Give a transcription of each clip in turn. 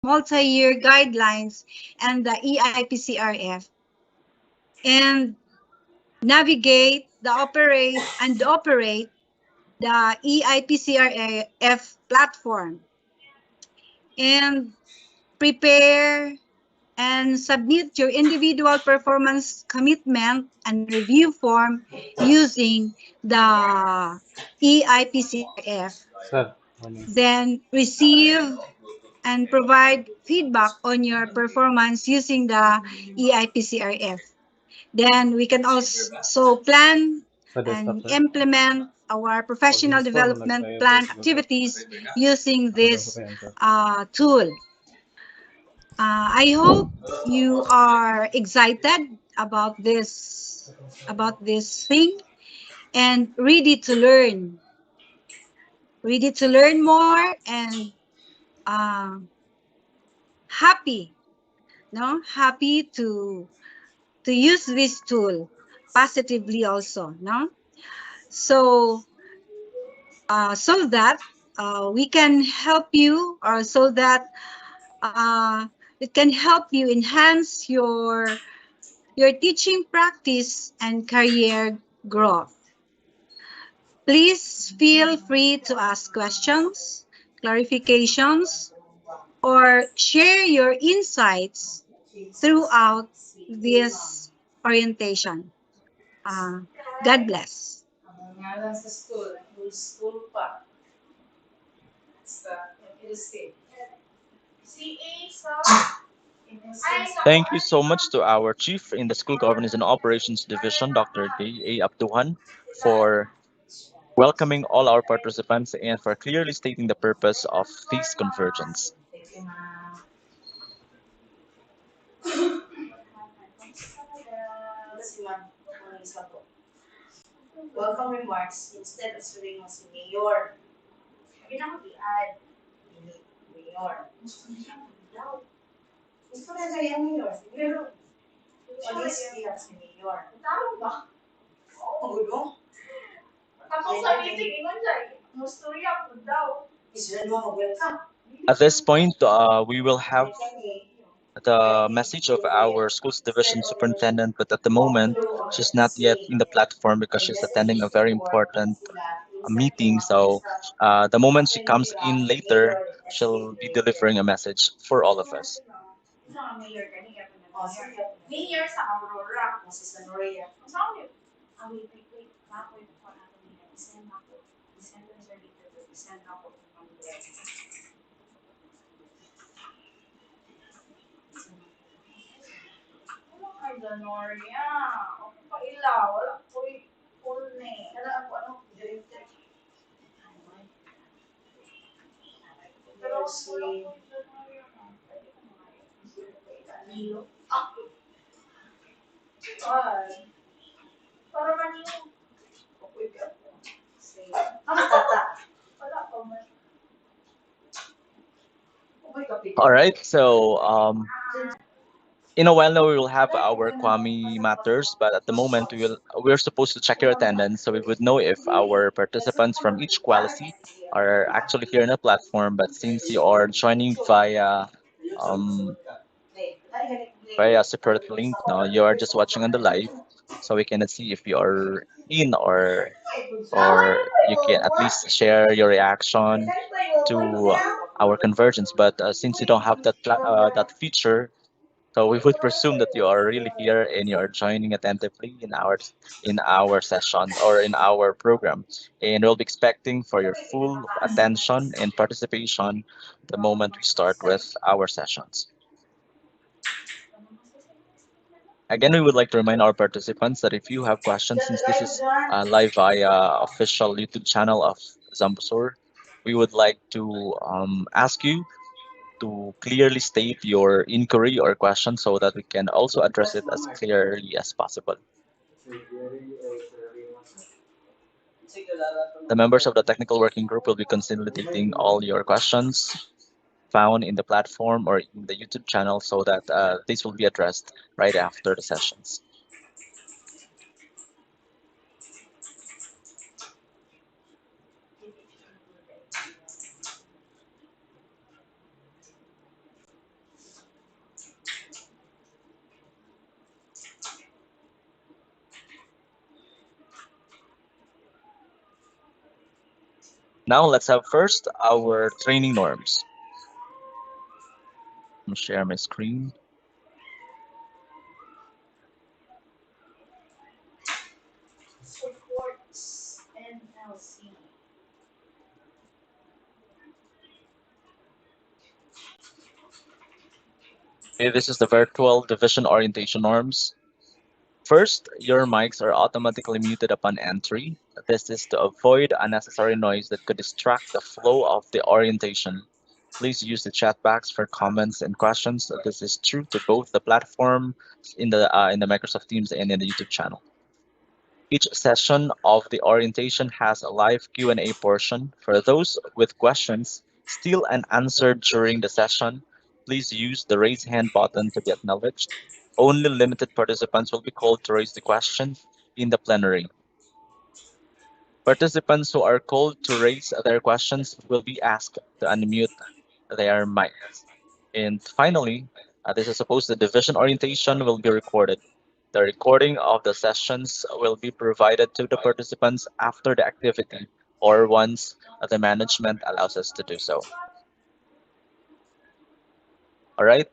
multi-year guidelines and the eIPCRF, and operate the eIPCRF platform, and prepare and submit your individual performance commitment and review form using the eIPCRF. Sir, Then receive and provide feedback on your performance using the eIPCRF. Then we can also plan sa desktop, and sir. implement our Pag professional install mo, development nagka-enter plan sa lugar. activities using Ano daw sa this enter? tool. I hope you are excited about this thing and ready to learn more, and uh, happy, no, happy to use this tool positively also, no. So so that we can help you, or so that it can help you enhance your teaching practice and career growth. Please feel free to ask questions, clarifications, or share your insights throughout this orientation. Uh, God bless. Thank you so much to our chief in the School Governance and Operations Division, Dr. D.A. Abduhan, for welcoming all our participants and for clearly stating the purpose of this convergence. At this point, we will have the message of our schools division superintendent, but at the moment, she's not yet in the platform because she's attending a very important meeting. So the moment she comes in later, she'll be delivering a message for all of us. All right. So in a while now we will have our Kwame matters, but at the moment we're supposed to check your attendance so we would know if our participants from each quality are actually here in the platform. But since you are joining um via separate link now, you are just watching on the live, so we cannot see if you are in or you can at least share your reaction to our convergence. But since you don't have that feature, so we would presume that you are really here and you are joining attentively in our session or in our program. And we'll be expecting for your full attention and participation the moment we start with our sessions. Again, we would like to remind our participants that if you have questions, since this is live via official YouTube channel of Zambusur, we would like to ask you to clearly state your inquiry or question so that we can also address it as clearly as possible. The members of the technical working group will be consolidating all your questions found in the platform or in the YouTube channel so that this will be addressed right after the sessions. Now let's have first our training norms. Let me share my screen. Okay, this is the virtual division orientation norms. First, your mics are automatically muted upon entry. This is to avoid unnecessary noise that could distract the flow of the orientation. Please use the chat box for comments and questions. This is true to both the platform in the Microsoft Teams and in the YouTube channel. Each session of the orientation has a live Q&A portion. For those with questions still unanswered during the session, please use the raise hand button to be acknowledged. Only limited participants will be called to raise the question in the plenary. Participants who are called to raise their questions will be asked to unmute their mics. And finally, this is supposed the division orientation will be recorded. The recording of the sessions will be provided to the participants after the activity or once the management allows us to do so. All right,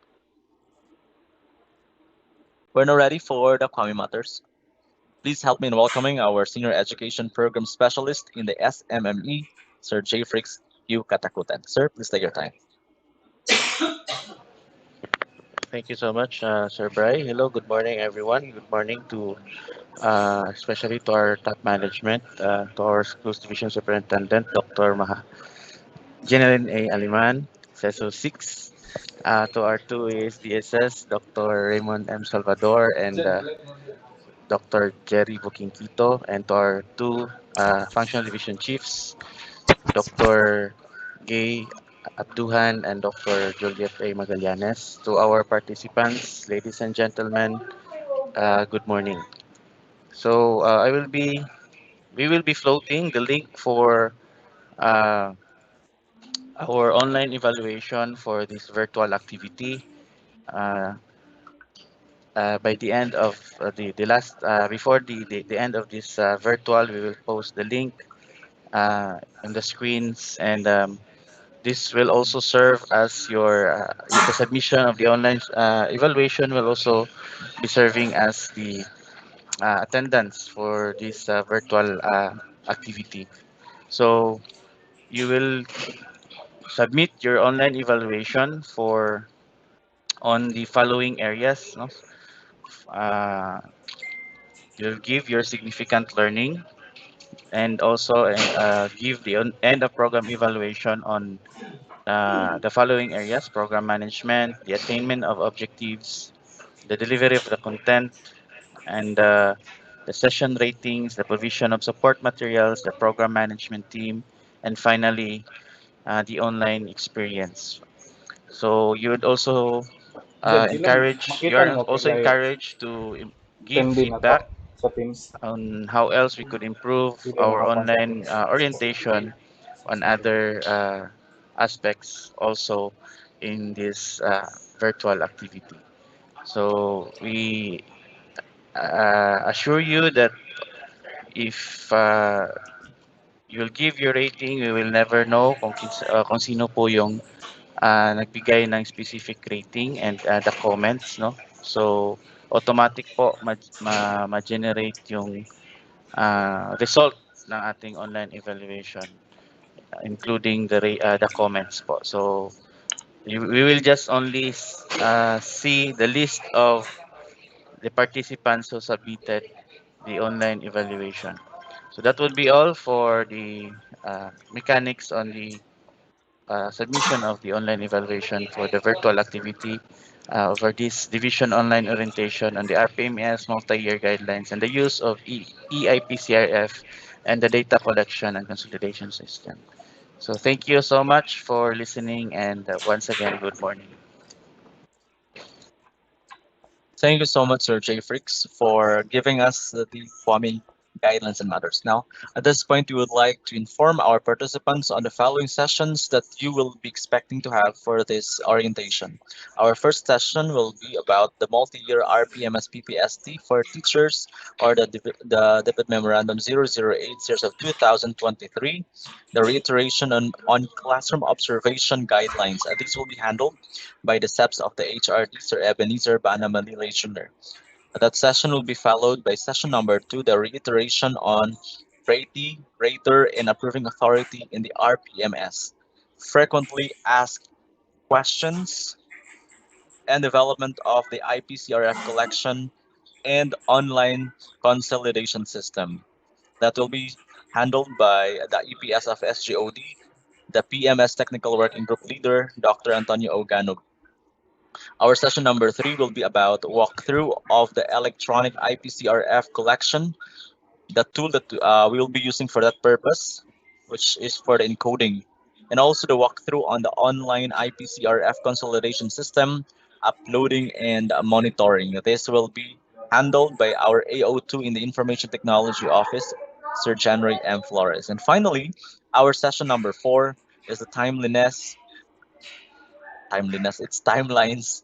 we're now ready for the Kwame Matters. Please help me in welcoming our Senior Education Program Specialist in the SMME, Sir J. Fricks Q. Katakutan. Sir, please take your time. Thank you so much, Sir Bry. Hello, good morning, everyone. Good morning to, especially to our top management, to our Schools Division Superintendent, Dr. Jeneline A. Aliman, CESO 6, to our two ASDSS, Dr. Raymond M. Salvador, and Dr. Jerry Bukinquito, and to our two Functional Division Chiefs, Dr. Gay Abduhan and Dr. Juliet A. Magallanes. To our participants, ladies and gentlemen, good morning. So we will be floating the link for uh, our online evaluation for this virtual activity. Uh, by the end of the last before the end of this virtual, we will post the link on the screens, and this will also serve as the submission of the online evaluation will also be serving as the attendance for this virtual activity. So you will submit your online evaluation for on the following areas. No? Uh, you'll give your significant learning and also give the end of program evaluation on the following areas: program management, the attainment of objectives, the delivery of the content, and the session ratings, the provision of support materials, the program management team, and finally, the online experience. So you would also Jed, sino you makita are mo also kay encouraged to give attendee na to feedback sa Teams. on how else we could improve Dili our makakuha sa online Teams. orientation on other aspects also in this virtual activity. So we assure you that if you'll give your rating, we will never know kung sino po yung nagbigay ng specific rating and the comments, no? So, automatic po ma-generate yung result ng ating online evaluation, including the comments po. So, we will just only see the list of the participants who submitted the online evaluation. So that would be all for the mechanics on the submission of the online evaluation for the virtual activity over this division online orientation on the RPMS multi-year guidelines and the use of eIPCRF and the data collection and consolidation system. So thank you so much for listening, and once again, good morning. Thank you so much, Sir J. Fricks, for giving us the Kwame guidelines and matters. Now, at this point, we would like to inform our participants on the following sessions that you will be expecting to have for this orientation. Our first session will be about the multi-year RPMS PPST for teachers, or the DepEd Memorandum 008 series of 2023, the reiteration on classroom observation guidelines. These will be handled by the SEPs of the HRD, Sir Ebenezer Bana Manila Jr. That session will be followed by session number two, the reiteration on ratee, rater, and approving authority in the RPMS, frequently asked questions, and development of the IPCRF collection and online consolidation system. That will be handled by the EPS of SGOD, the PMS Technical Working Group Leader, Dr. Antonio Ogano. Our session number three will be about walkthrough of the electronic IPCRF collection, the tool that we will be using for that purpose, which is for the encoding, and also the walkthrough on the online IPCRF consolidation system, uploading and monitoring. This will be handled by our AO2 in the Information Technology Office, Sir January M. Flores. And finally, our session number four is the it's timelines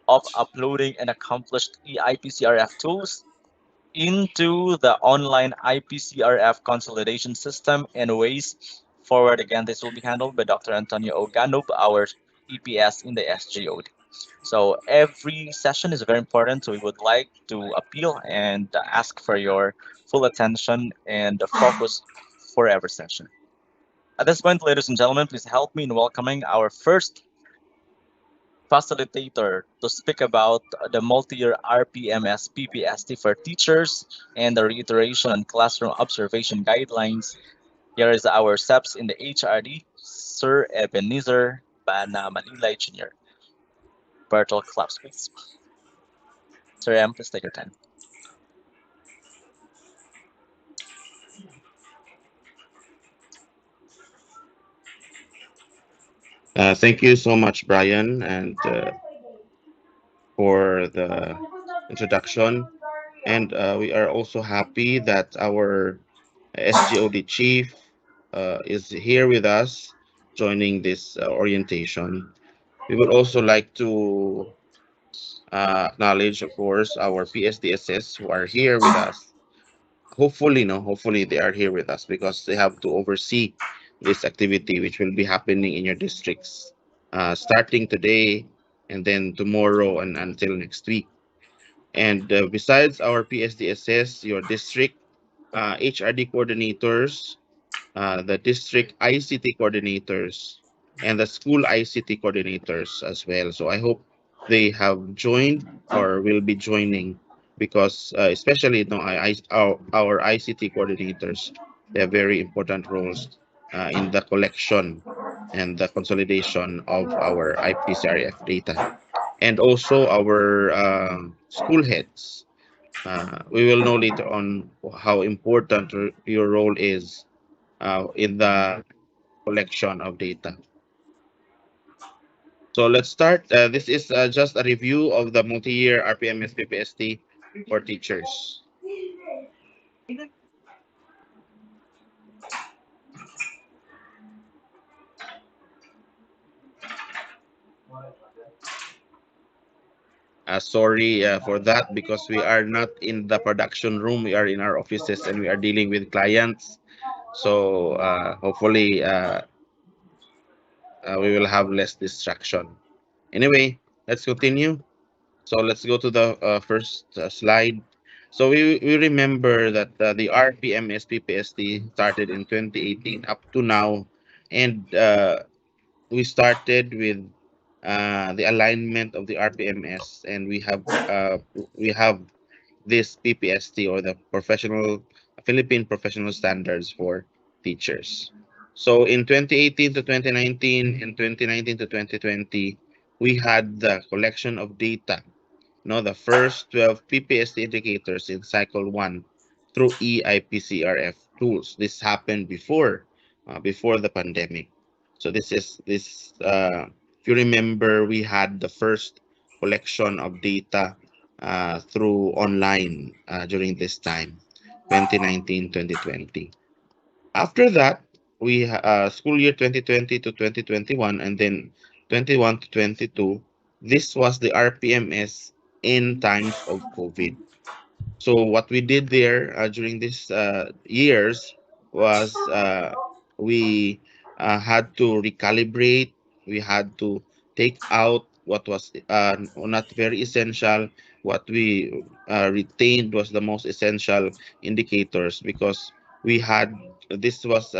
of uploading and accomplished eIPCRF tools into the online IPCRF consolidation system and ways forward. Again, this will be handled by Dr. Antonio Oganub, our EPS in the SGOD. So every session is very important. So we would like to appeal and ask for your full attention and focus for every session. At this point, ladies and gentlemen, please help me in welcoming our first facilitator to speak about the multi-year RPMS PPST for teachers and the reiteration on classroom observation guidelines. Here is our SEPs in the HRD, Sir Ebenezer Bana Manilay Jr. Virtual claps, please. Sir M, please take your time. Thank you so much, Brian, and for the introduction. And we are also happy that our SGOD chief is here with us joining this orientation. We would also like to acknowledge, of course, our PSDSS who are here with us. Hopefully, no, hopefully they are here with us because they have to oversee this activity, which will be happening in your districts, starting today and then tomorrow and until next week. And besides our PSDSS, your district HRD coordinators, the district ICT coordinators, and the school ICT coordinators as well. So I hope they have joined or will be joining because especially our ICT coordinators, they have very important roles in the collection and the consolidation of our IPCRF data. And also our school heads. We will know later on how important your role is in the collection of data. So let's start. This is just a review of the multi-year RPMS PPST for teachers. Sorry for that because we are not in the production room. We are in our offices and we are dealing with clients. So hopefully we will have less distraction. Anyway, let's continue. So let's go to the first slide. So we remember that the RPMS PPST started in 2018 up to now, and we started with the alignment of the RPMS, and we have this PPST or the professional Philippine professional standards for teachers. So in 2018 to 2019 and 2019 to 2020, we had the collection of data, the first 12 PPST indicators in cycle 1 through eIPCRF tools. This happened before the pandemic. So if you remember, we had the first collection of data through online during this time. 2019-2020. After that, school year 2020 to 2021, and then 21 to 22. This was the RPMS in times of COVID. So what we did there during these years was we had to recalibrate. We had to take out what was not very essential. What we retained was the most essential indicators, because we had this was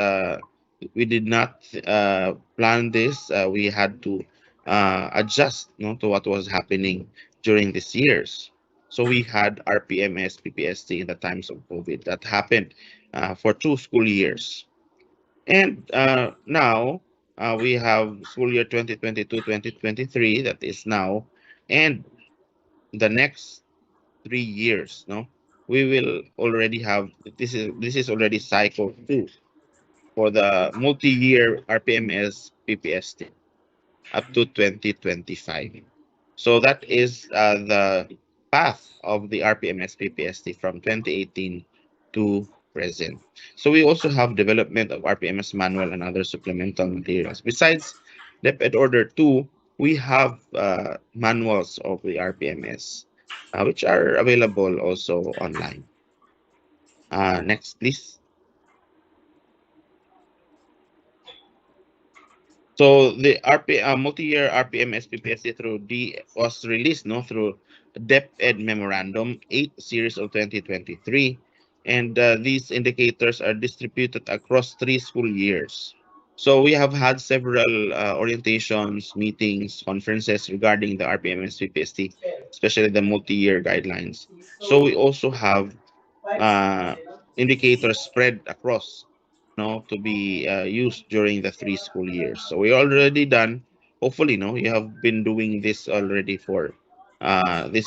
we did not plan this. We had to adjust, to what was happening during these years. So we had RPMS, PPST in the times of COVID. That happened for 2 school years. And now we have school year 2022-2023 that is now, and the next 3 years. No, we will already have this is already cycle 2 for the multi-year RPMS PPST up to 2025. So that is the path of the RPMS PPST from 2018 to present. So we also have development of RPMS manual and other supplemental materials. Besides DepEd Order 2, we have manuals of the RPMS, which are available also online. Next, please. So the multi-year RPM SPPSC through D was released through DepEd Memorandum 8 series of 2023, and these indicators are distributed across 3 school years. So we have had several orientations, meetings, conferences regarding the RPM SPPSC, especially the multi-year guidelines. So we also have uh, indicators spread across, to be used during the 3 school years. So we already done. Hopefully, you have been doing this already for this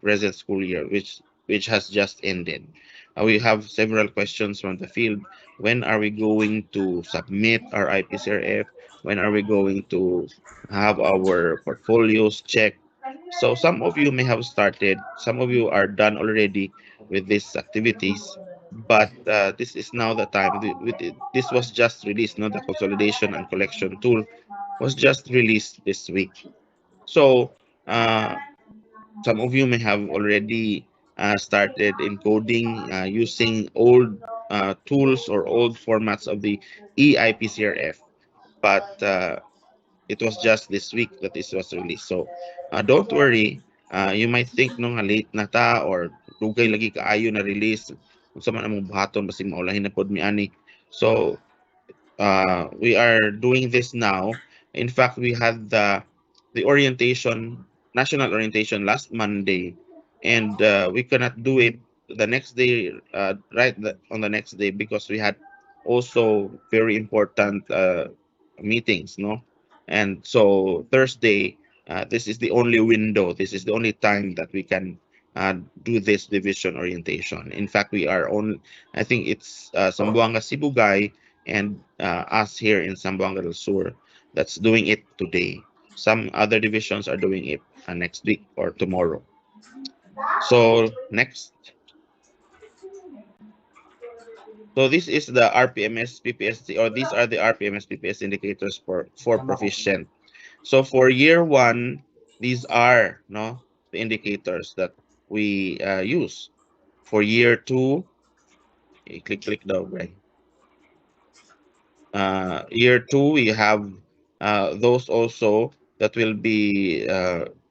present school year, which has just ended. We have several questions from the field. When are we going to submit our IPCRF? When are we going to have our portfolios checked? So some of you may have started, some of you are done already with these activities, but this is now the time. This was just released. The consolidation and collection tool was just released this week. So uh, some of you may have already started encoding using old tools or old formats of the eIPCRF, but it was just this week that this was released. So don't worry. You might think nga late na ta or dugay lagi kaayo na release. Unsa man among buhaton basig maulahin na pod mi ani. So we are doing this now. In fact, we had the orientation, national orientation last Monday, and we cannot do it the next day, on the next day, because we had also very important meetings, no? And so Thursday, this is the only window. This is the only time that we can do this division orientation. In fact, we are on. I think it's Zamboanga Sibugay and us here in Zamboanga del Sur that's doing it today. Some other divisions are doing it next week or tomorrow. So next. So this is the RPMS PPSC, or these are the RPMS PPS indicators for proficient. So for year 1, these are the indicators that we use. For year 2, click the right. Year 2, we have those also that will be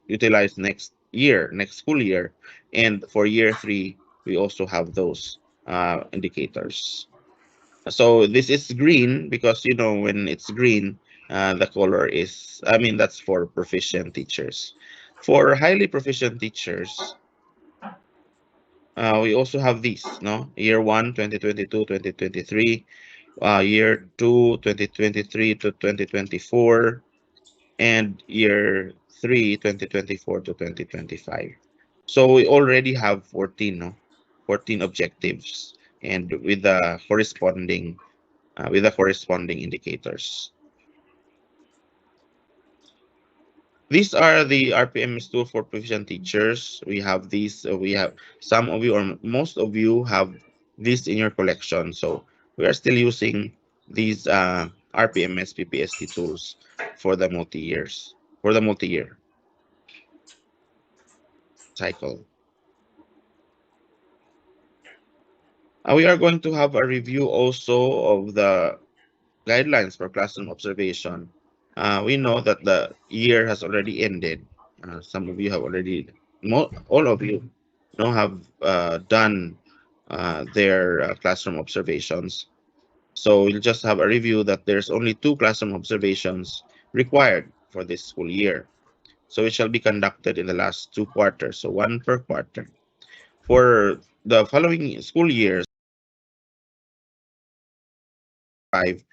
utilized next year, next school year. And for year 3, we also have those indicators. So this is green because, when it's green, the color is, that's for proficient teachers. For highly proficient teachers, we also have these, year 1, 2022, 2023, year 2, 2023 to 2024, and year 3, 2024 to 2025. So we already have 14, 14 objectives, and with the corresponding indicators. These are the RPMS tool for proficient teachers. We have these. We have some of you, or most of you, have this in your collection. So we are still using these RPMS PPST tools for the multi-year cycle. We are going to have a review also of the guidelines for classroom observation. We know that the year has already ended. Some of you have already, all of you, have done their classroom observations. So we'll just have a review that there's only 2 classroom observations required for this school year. So it shall be conducted in the last 2 quarters, so 1 per quarter. For the following school years, 5,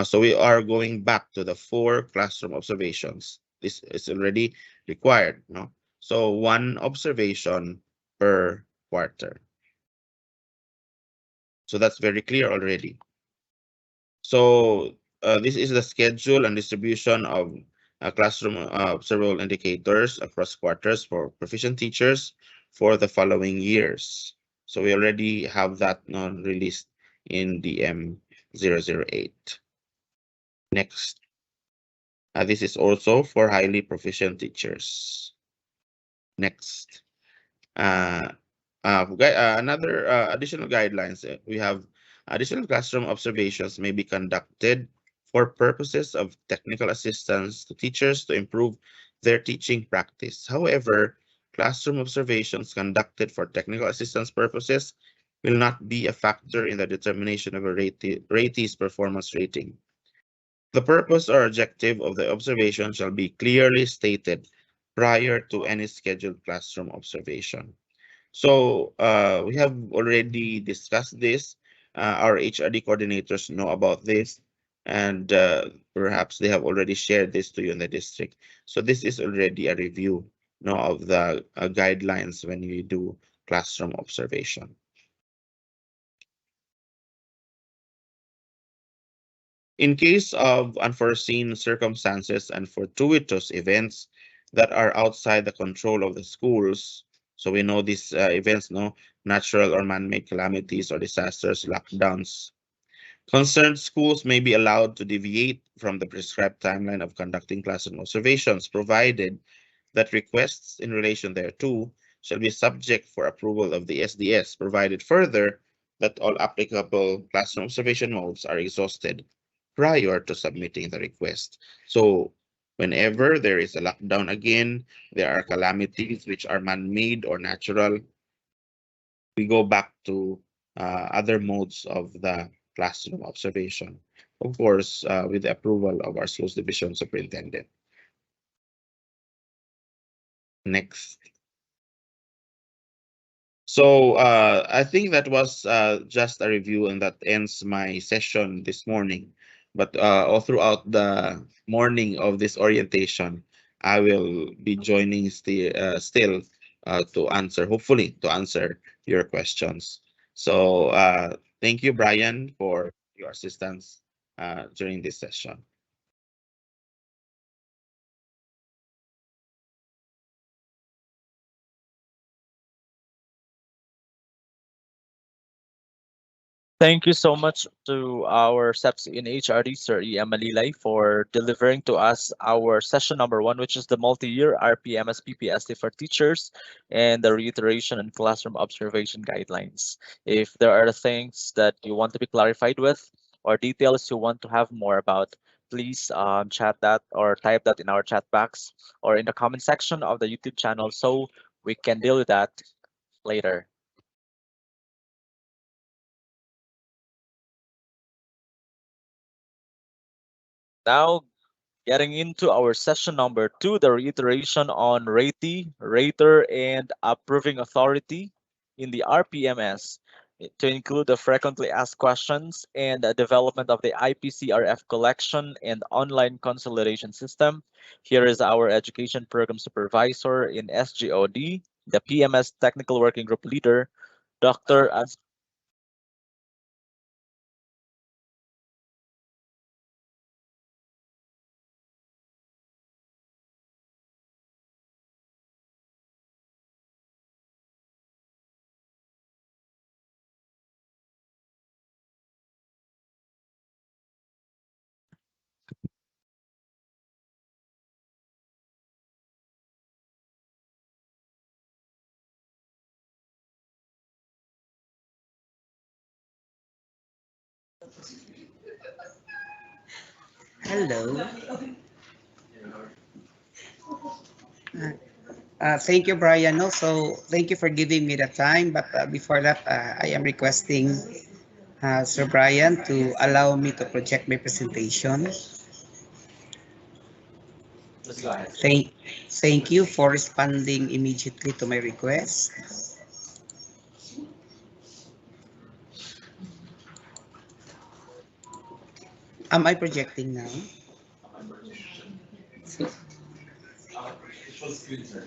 so we are going back to the 4 classroom observations. This is already required, no? So 1 observation per quarter. So that's very clear already. So this is the schedule and distribution of classroom observable indicators across quarters for proficient teachers for the following years. So we already have that released in DM008. Next. This is also for highly proficient teachers. Next. Another additional guidelines. We have additional classroom observations may be conducted for purposes of technical assistance to teachers to improve their teaching practice. However, classroom observations conducted for technical assistance purposes will not be a factor in the determination of a ratee's performance rating. The purpose or objective of the observation shall be clearly stated prior to any scheduled classroom observation. So we have already discussed this. Our HRD coordinators know about this, and perhaps they have already shared this to you in the district. So this is already a review of the guidelines when we do classroom observation. In case of unforeseen circumstances and fortuitous events that are outside the control of the schools, so we know these events, natural or man-made calamities or disasters, lockdowns, concerned schools may be allowed to deviate from the prescribed timeline of conducting classroom observations, provided that requests in relation thereto shall be subject for approval of the SDS, provided further that all applicable classroom observation modes are exhausted prior to submitting the request. So whenever there is a lockdown again, there are calamities which are man-made or natural, we go back to other modes of the classroom observation, of course, with the approval of our schools division superintendent. Next. So I think that was just a review, and that ends my session this morning. But all throughout the morning of this orientation, I will be joining still to answer, hopefully, to answer your questions. So thank you, Brian, for your assistance during this session. Thank you so much to our SEPs in HRD, Sir E.M. Malilay, for delivering to us our session number 1, which is the multi-year RPMS PPST for teachers and the reiteration and classroom observation guidelines. If there are things that you want to be clarified with or details you want to have more about, please chat that or type that in our chat box or in the comment section of the YouTube channel so we can deal with that later. Now, getting into our session number 2, the reiteration on ratee, rater, and approving authority in the RPMS to include the frequently asked questions and the development of the IPCRF collection and online consolidation system. Here is our education program supervisor in SGOD, the PMS technical working group leader, Dr. Hello. Thank you, Brian. Also, thank you for giving me the time. But before that, I am requesting Sir Brian to allow me to project my presentation. Thank, thank you for responding immediately to my request. Am I projecting now?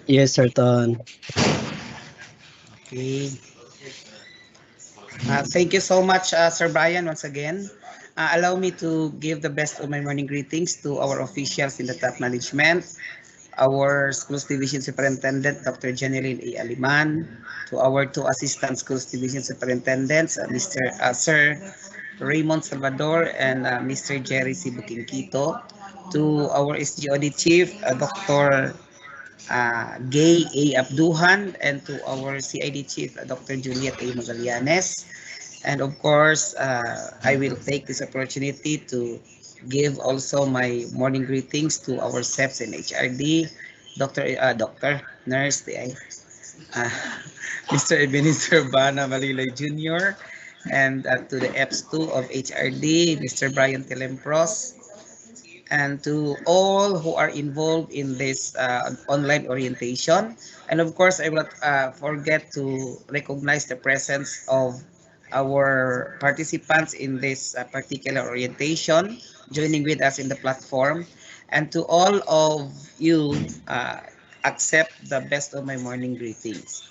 Yes, Sir Ton. Okay. Thank you so much, Sir Brian, once again. Allow me to give the best of my morning greetings to our officials in the top management, our Schools Division Superintendent, Dr. Janeline A. Aliman, to our two Assistant Schools Division Superintendents, Sir Raymond Salvador and Mr. Jerry C. Bukingkito, to our SGOD Chief, Dr. Gay A. Abduhan, and to our CID Chief, Dr. Juliet A. Magallanes. And of course, I will take this opportunity to give also my morning greetings to our SEPs and HRD, Dr. Nurse, uh, Mr. Ebenezer Bana Malilay Jr., and to the EPS2 of HRD, Mr. Brian Telempros, and to all who are involved in this online orientation. And of course, I will not forget to recognize the presence of our participants in this particular orientation, joining with us in the platform. And to all of you, accept the best of my morning greetings.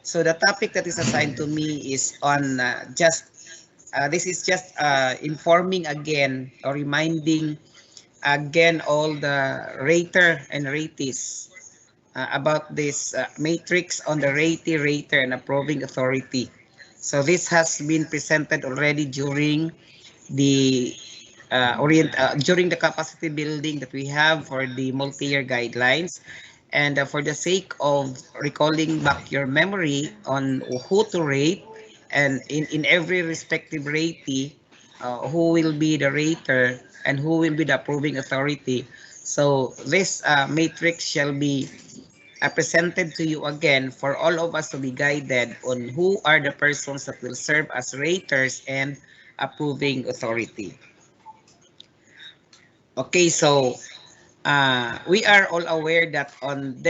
So the topic that is assigned to me is on this is just informing again or reminding again all the rater and ratees about this matrix on the ratee, rater, and approving authority. So this has been presented already during the during the capacity building that we have for the multi-year guidelines. And for the sake of recalling back your memory on who to rate, and in every respective ratee, who will be the rater and who will be the approving authority. So this matrix shall be presented to you again for all of us to be guided on who are the persons that will serve as raters and approving authority. Okay, so we are all aware that on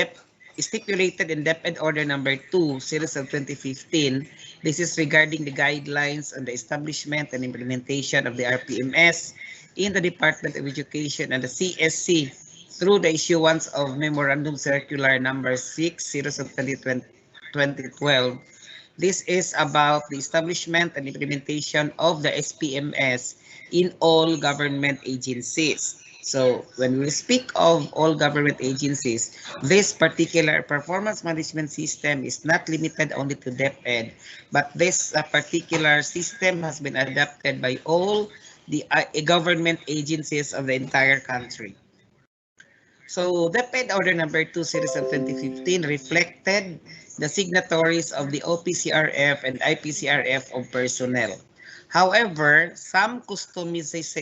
stipulated in DepEd Order Number 2, Series of 2015, this is regarding the guidelines on the establishment and implementation of the RPMS in the Department of Education and the CSC through the issuance of Memorandum Circular Number 6, Series of 2012. This is about the establishment and implementation of the SPMS in all government agencies. So when we speak of all government agencies, this particular performance management system is not limited only to DepEd, but this particular system has been adopted by all the government agencies of the entire country. So DepEd Order Number 2 Series of 2015 reflected the signatories of the OPCRF and IPCRF of personnel. However, some customizations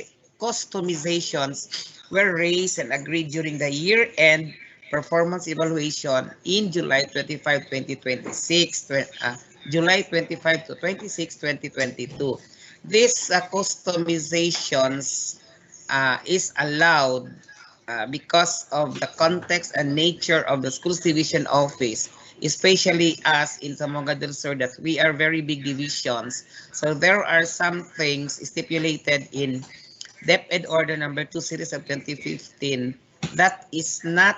were raised and agreed during the year-end performance evaluation in July 25, 2026, July 25 to 26, 2022. These customizations is allowed because of the context and nature of the schools division office, especially us in Zamboanga del Sur, that we are very big divisions. So there are some things stipulated in DepEd Order Number 2 Series of 2015 that is not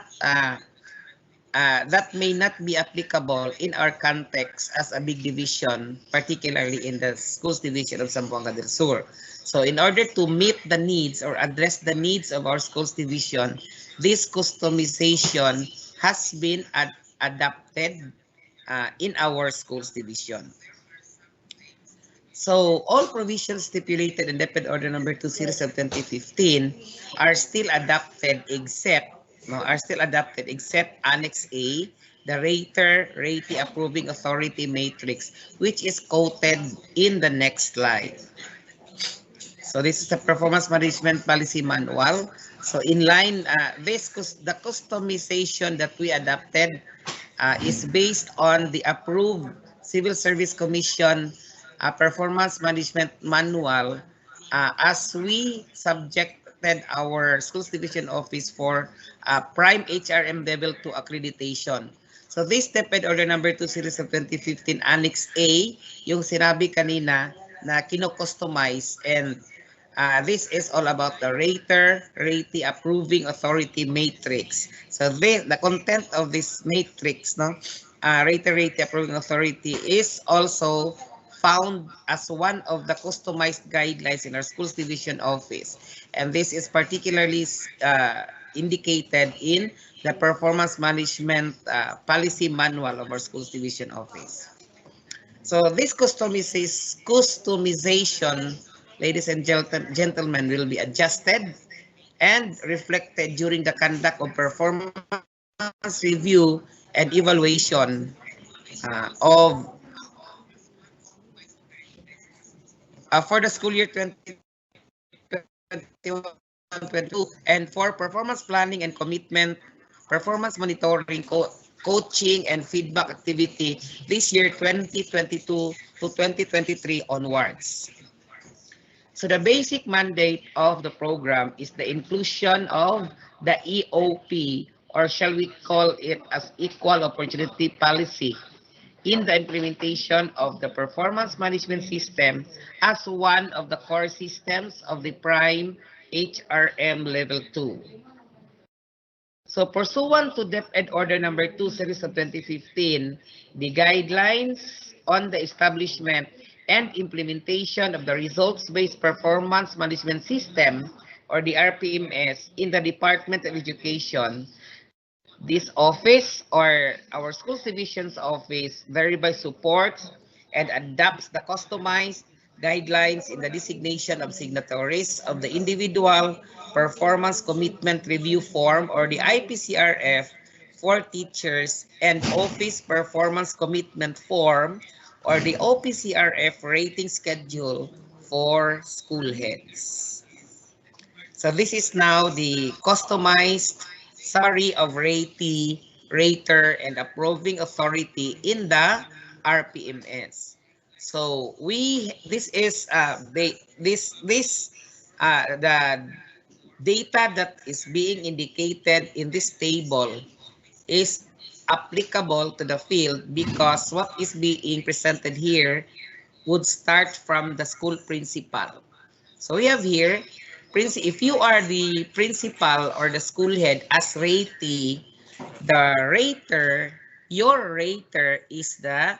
that may not be applicable in our context as a big division, particularly in the schools division of Zamboanga del Sur. So in order to meet the needs or address the needs of our schools division, this customization has been adapted in our schools division. So all provisions stipulated in DepEd Order Number 2 Series of 2015 are still adopted except Annex A, the ratee approving authority matrix, which is quoted in the next slide. So this is the performance management policy manual. So in line, the customization that we adopted is based on the approved Civil Service Commission performance management manual as we subjected our schools division office for prime HRM level 2 accreditation. So this DepEd order number 2 series of 2015 Annex A, yung sinabi kanina na kino-customize, and this is all about the ratee approving authority matrix. So the content of this matrix, no, ratee approving authority is also found as one of the customized guidelines in our schools division office. And this is particularly indicated in the performance management policy manual of our schools division office. So this customization, ladies and gentlemen, will be adjusted and reflected during the conduct of performance review and evaluation of for the school year 2021-22, and for performance planning and commitment, performance monitoring, coaching and feedback activity this year 2022 to 2023 onwards. So the basic mandate of the program is the inclusion of the EOP, or shall we call it as equal opportunity policy, in the implementation of the performance management system as one of the core systems of the prime HRM level 2. So pursuant to DepEd order number 2 series of 2015, the guidelines on the establishment and implementation of the results-based performance management system, or the RPMS, in the Department of Education, this office, or our schools division's office, thereby supports and adopts the customized guidelines in the designation of signatories of the individual performance commitment review form, or the eIPCRF, for teachers, and office performance commitment form, or the OPCRF rating schedule for school heads. So this is now the customized summary of ratee, rater, and approving authority in the RPMS. So this is the data that is being indicated in this table is applicable to the field, because what is being presented here would start from the school principal. So we have here, if you are the principal or the school head as ratee, your rater is the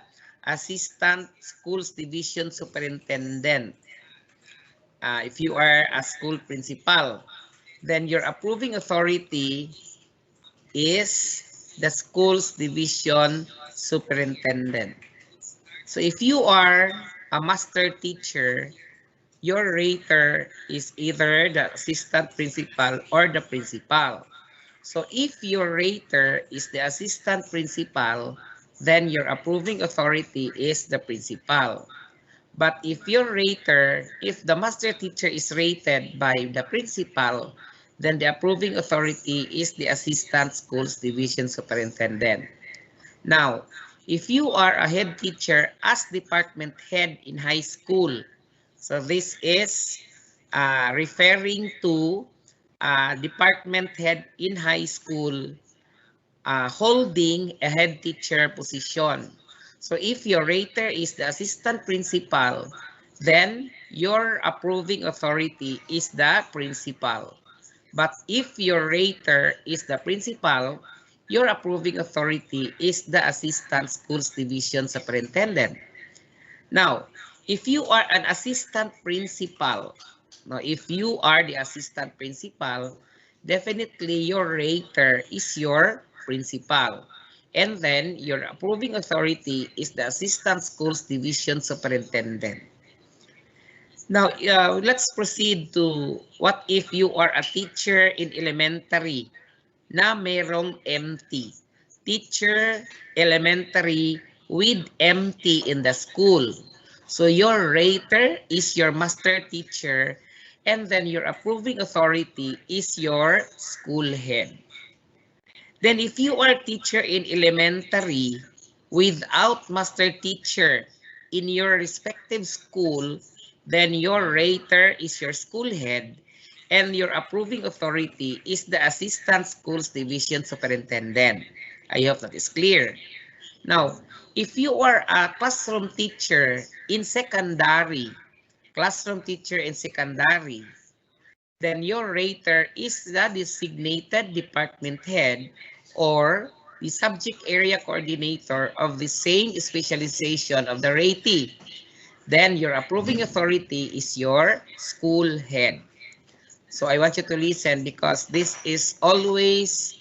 assistant schools division superintendent. If you are a school principal, then your approving authority is the schools division superintendent. So if you are a master teacher, your rater is either the assistant principal or the principal. So if your rater is the assistant principal, then your approving authority is the principal. But if the master teacher is rated by the principal, then the approving authority is the assistant schools division superintendent. Now, if you are a head teacher as department head in high school, so this is referring to department head in high school holding a head teacher position. So if your rater is the assistant principal, then your approving authority is the principal. But if your rater is the principal, your approving authority is the assistant schools division superintendent. Now, if you are an assistant principal, definitely your rater is your principal. And then your approving authority is the assistant schools division superintendent. Now, let's proceed to what if you are a teacher in elementary na merong MT. Teacher elementary with MT in the school. So your rater is your master teacher and then your approving authority is your school head. Then if you are teacher in elementary without master teacher in your respective school, then your rater is your school head and your approving authority is the assistant schools division superintendent. I hope that is clear. Now, if you are a classroom teacher in secondary, then your rater is the designated department head or the subject area coordinator of the same specialization of the ratee. Then your approving authority is your school head. So I want you to listen because this is always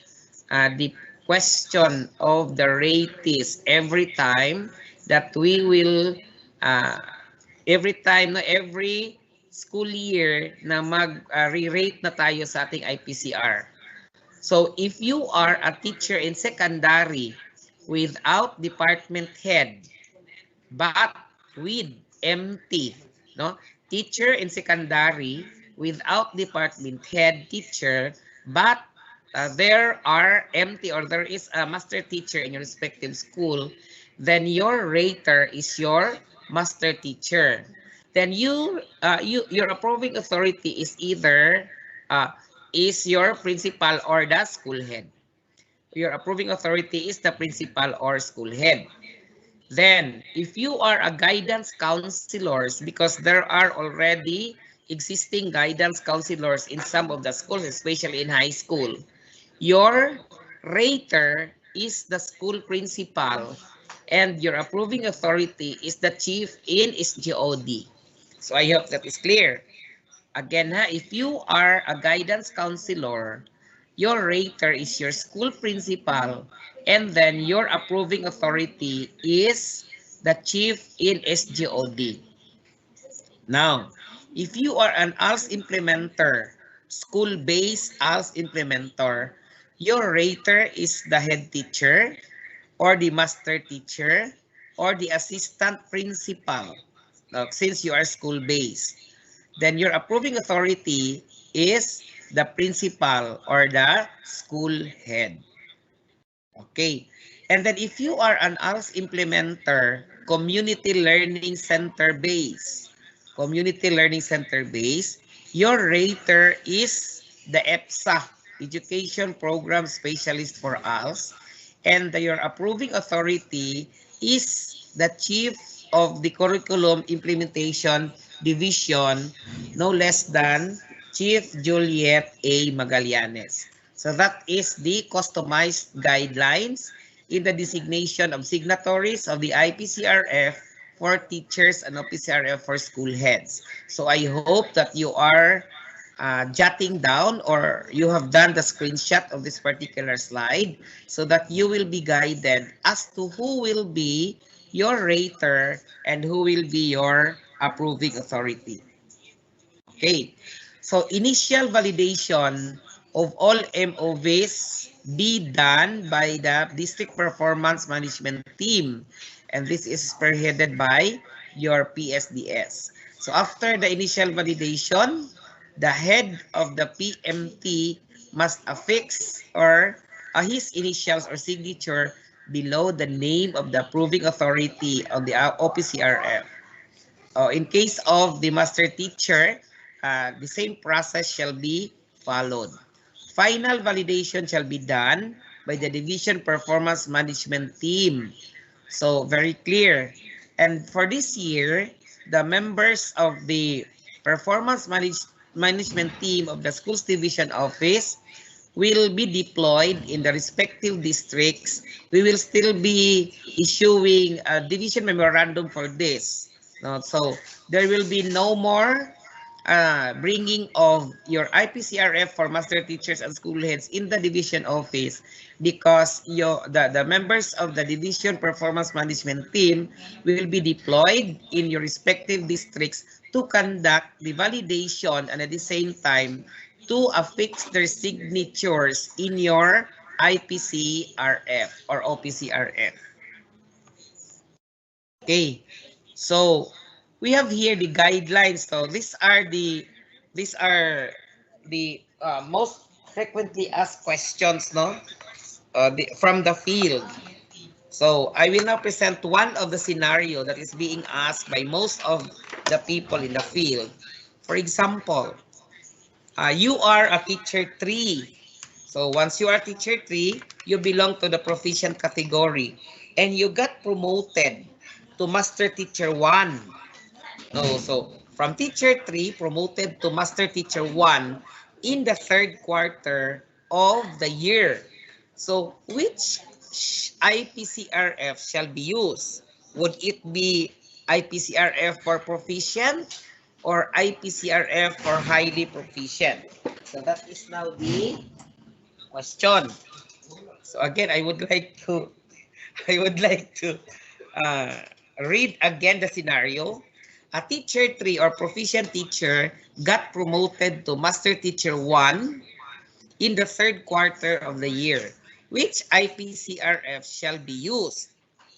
the question of the ratees every time that we will uh, every time na every school year na mag-re-rate na tayo sa ating IPCR. So if you are a teacher in secondary without department head but with MT, no? Teacher in secondary without department head teacher but there are MT or there is a master teacher in your respective school, then your rater is your master teacher. Then your approving authority is either is your principal or the school head. Your approving authority is the principal or school head. Then, if you are a guidance counselors, because there are already existing guidance counselors in some of the schools, especially in high school, your rater is the school principal and your approving authority is the chief in SGOD. So I hope that is clear. Again, if you are a guidance counselor, your rater is your school principal, and then your approving authority is the chief in SGOD. Now, if you are an ALS implementer, school-based ALS implementer, your rater is the head teacher or the master teacher or the assistant principal. Now, since you are school-based, then your approving authority is the principal or the school head. Okay. And then if you are an ALS implementer, community learning center base, your rater is the EPSA, Education Program Specialist for ALS, and your approving authority is the chief of the curriculum implementation division, no less than Chief Juliet A. Magallanes. So that is the customized guidelines in the designation of signatories of the IPCRF for teachers and OPCRF for school heads. So I hope that you are jotting down or you have done the screenshot of this particular slide so that you will be guided as to who will be your rater and who will be your approving authority. Okay, so initial validation of all MOVs be done by the District Performance Management Team, and this is spearheaded by your PSDS. So after the initial validation, the head of the PMT must affix or his initials or signature below the name of the approving authority of the OPCRF. In case of the master teacher, the same process shall be followed. Final validation shall be done by the Division Performance Management Team. So very clear. And for this year, the members of the Performance Management Team of the Schools Division Office will be deployed in the respective districts. We will still be issuing a division memorandum for this. So there will be no more bringing of your IPCRF for master teachers and school heads in the division office because the members of the division performance management team will be deployed in your respective districts to conduct the validation and at the same time to affix their signatures in your IPCRF or OPCRF. Okay, so we have here the guidelines. So these are the These are the most frequently asked questions, no? From the field. So I will now present one of the scenario that is being asked by most of the people in the field. For example, you are a teacher 3. So once you are teacher 3, you belong to the proficient category and you got promoted to master teacher 1. No, so from teacher 3 promoted to master teacher 1 in the third quarter of the year. So which IPCRF shall be used? Would it be IPCRF for proficient or IPCRF for highly proficient? So that is now the question. So again, I would like to uh, read again the scenario. A teacher 3 or proficient teacher got promoted to master teacher 1 in the third quarter of the year. Which IPCRF shall be used?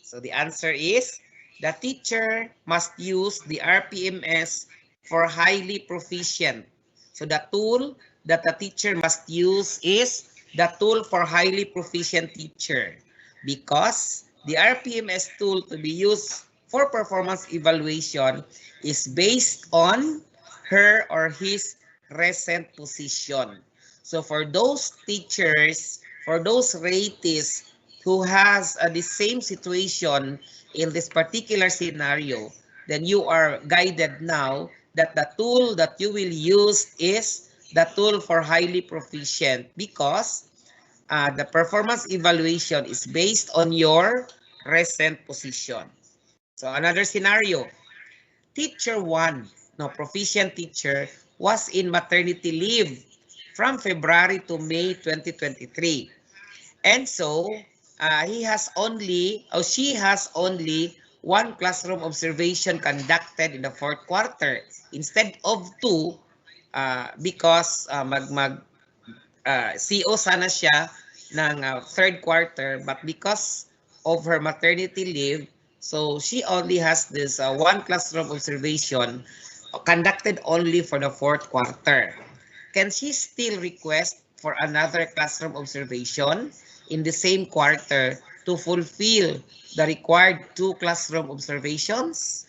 So the answer is the teacher must use the RPMS for highly proficient. So the tool that the teacher must use is the tool for highly proficient teacher, because the RPMS tool to be used for performance evaluation is based on her or his recent position. So for those teachers, for those ratees who has the same situation in this particular scenario, then you are guided now that the tool that you will use is the tool for highly proficient, because the performance evaluation is based on your recent position. So another scenario, teacher 1, no, proficient teacher, was in maternity leave from February to May 2023. And so he has only, or she has only one classroom observation conducted in the fourth quarter instead of two, because CO sana siya ng third quarter, but because of her maternity leave, so she only has this one classroom observation conducted only for the fourth quarter. Can she still request for another classroom observation in the same quarter to fulfill the required two classroom observations?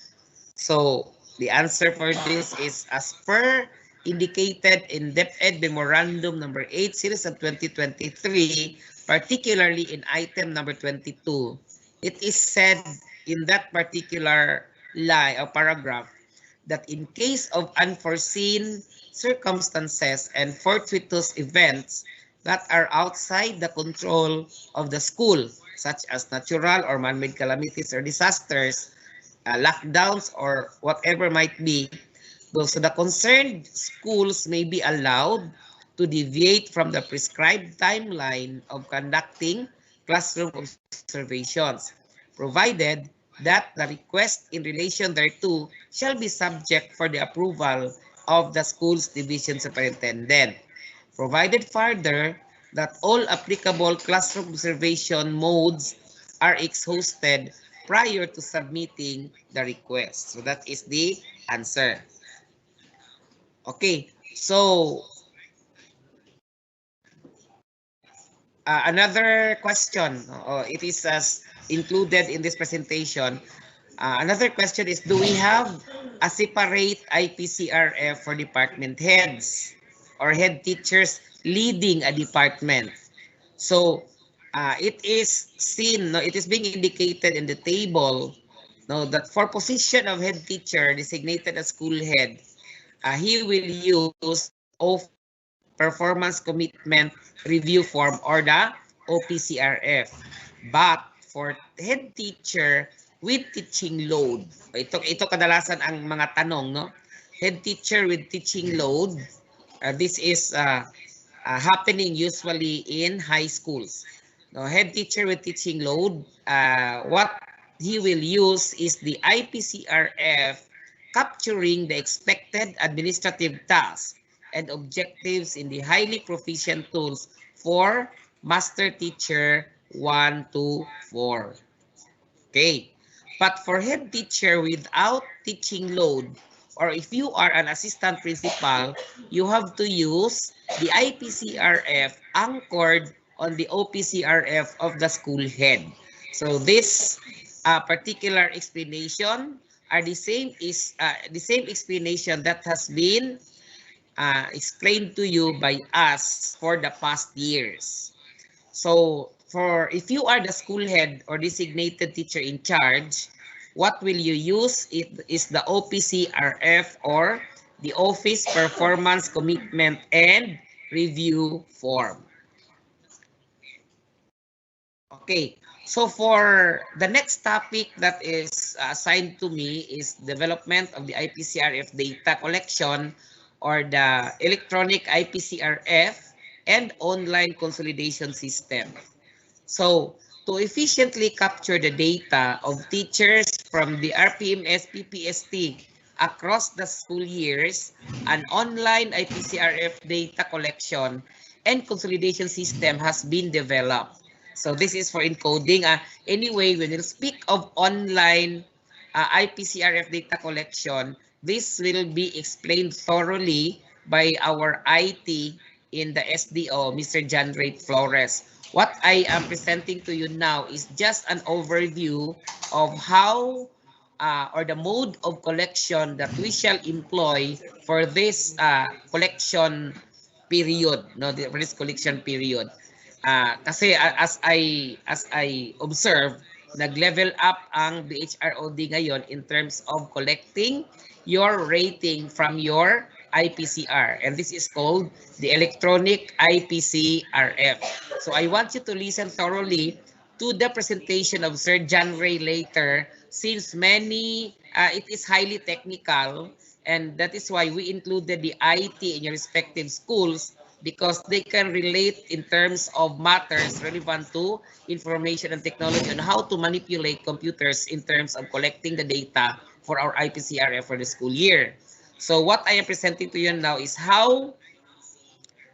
So the answer for this is as per indicated in DepEd Memorandum number 8 series of 2023, particularly in item number 22. It is said in that particular line or paragraph that in case of unforeseen circumstances and fortuitous events that are outside the control of the school, such as natural or man-made calamities or disasters, lockdowns or whatever might be, so the concerned schools may be allowed to deviate from the prescribed timeline of conducting classroom observations, provided that the request in relation thereto shall be subject for the approval of the school's division superintendent. Provided further that all applicable classroom observation modes are exhausted prior to submitting the request. So that is the answer. Okay, so another question, it is as included in this presentation. Another question is, do we have a separate IPCRF for department heads or head teachers leading a department? So it is seen, no, it is being indicated in the table, no, that for position of head teacher designated as school head, he will use performance commitment review form or the OPCRF. But for head teacher with teaching load, ito kadalasan ang mga tanong, no? Head teacher with teaching load, this is happening usually in high schools. No, head teacher with teaching load, what he will use is the IPCRF capturing the expected administrative tasks and objectives in the highly proficient tools for master teacher 1 to 4. Okay. But for head teacher without teaching load, or if you are an assistant principal, you have to use the IPCRF anchored on the OPCRF of the school head. So this particular explanation are the same explanation that has been explained to you by us for the past years. So for if you are the school head or designated teacher in charge, what will you use? It is the OPCRF, or the Office Performance Commitment and Review Form. Okay, so for the next topic that is assigned to me is development of the IPCRF data collection, or the electronic IPCRF and online consolidation system. So, to efficiently capture the data of teachers from the RPMS PPST across the school years, an online IPCRF data collection and consolidation system has been developed. So this is for encoding. Anyway, when we speak of online IPCRF data collection, this will be explained thoroughly by our IT in the SDO, Mr. John Ray Flores. What I am presenting to you now is just an overview of how or the mode of collection that we shall employ for this collection period, no, for this collection period. Kasi as I observe, nag-level up ang BHROD ngayon in terms of collecting your rating from your IPCR, and this is called the electronic IPCRF. So I want you to listen thoroughly to the presentation of Sir John Ray later, since it is highly technical, and that is why we included the IT in your respective schools, because they can relate in terms of matters relevant to information and technology on how to manipulate computers in terms of collecting the data for our IPCRF for the school year. So what I am presenting to you now is how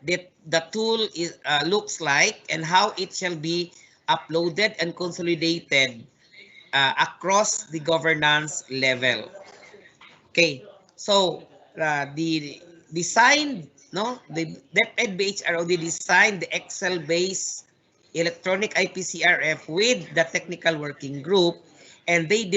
the tool looks like and how it shall be uploaded and consolidated across the governance level. Okay, so the designed, no, the DepEd BHROD designed the Excel-based electronic IPCRF with the technical working group, and they